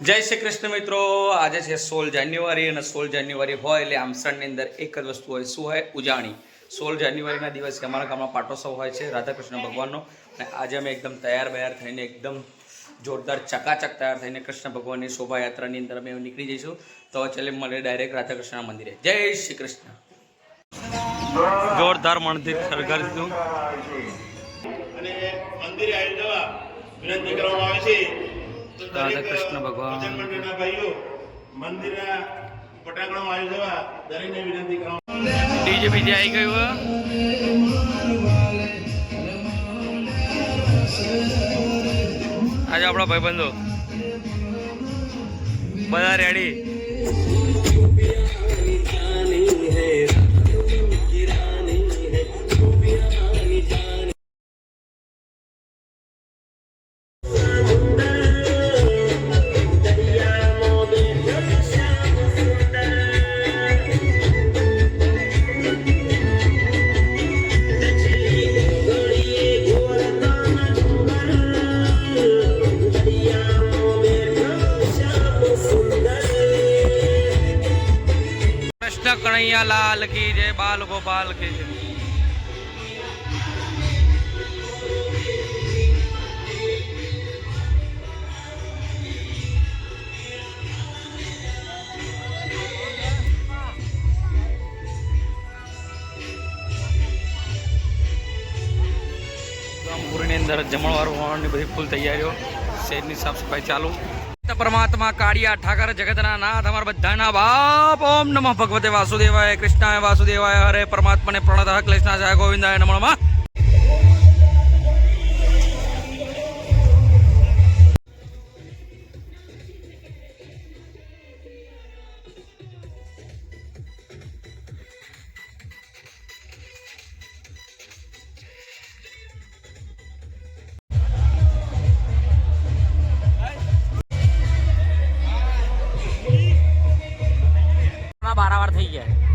જય શ્રી કૃષ્ણ મિત્રો, આજે છે 16 જાન્યુઆરી અને 16 જાન્યુઆરી હોય એટલે આમસણની અંદર એક જ વસ્તુ હોય, શું હોય? ઉજાણી. 16 જાન્યુઆરીના દિવસે અમારા ગામમાં પાટોત્સવ હોય છે રાધાકૃષ્ણ ભગવાનનો, અને આજે અમે એકદમ તૈયાર થઈને એકદમ જોરદાર ચકાચક તૈયાર થઈને કૃષ્ણ ભગવાનની શોભાયાત્રાની અંદર અમે નીકળી જઈશું. તો ચાલે મળે ડાયરેક્ટ રાધાકૃષ્ણ મંદિરે. જય શ્રી કૃષ્ણ. જોરદાર મંદિર સળગાવી દીધું અને મંદિરે આવી જવા વિનંતી કરવામાં આવે છે. રાધાકૃષ્ણ ભગવાન મંડળના ભાઈઓ મંદિરના પટાંગણમાં આવી જવા દરેકને વિનંતી કરવામાં ડીજે બીજે આવી ગયું. આજે આપણા ભાઈબંધો બધા રેડી. કનૈયા લાલ કી જય, બાલ ગોપાલ કી જય. રામપુરની અંદર જમણવાર હોવાની બધી ફૂલ તૈયારીઓ, શહેરની સાફ સફાઈ ચાલુ. પરમાત્મા કાળિયા ઠાકર જગતના નાથ અમારા બધાના બાપ. ઓમ નમઃ ભગવતે વાસુદેવાય, કૃષ્ણાય વાસુદેવાય, હરે પરમાત્માને પ્રણતઃ ક્લેશનાશાય ગોવિંદાય નમઃ નમઃ. બારાવાર થઈ ગયા.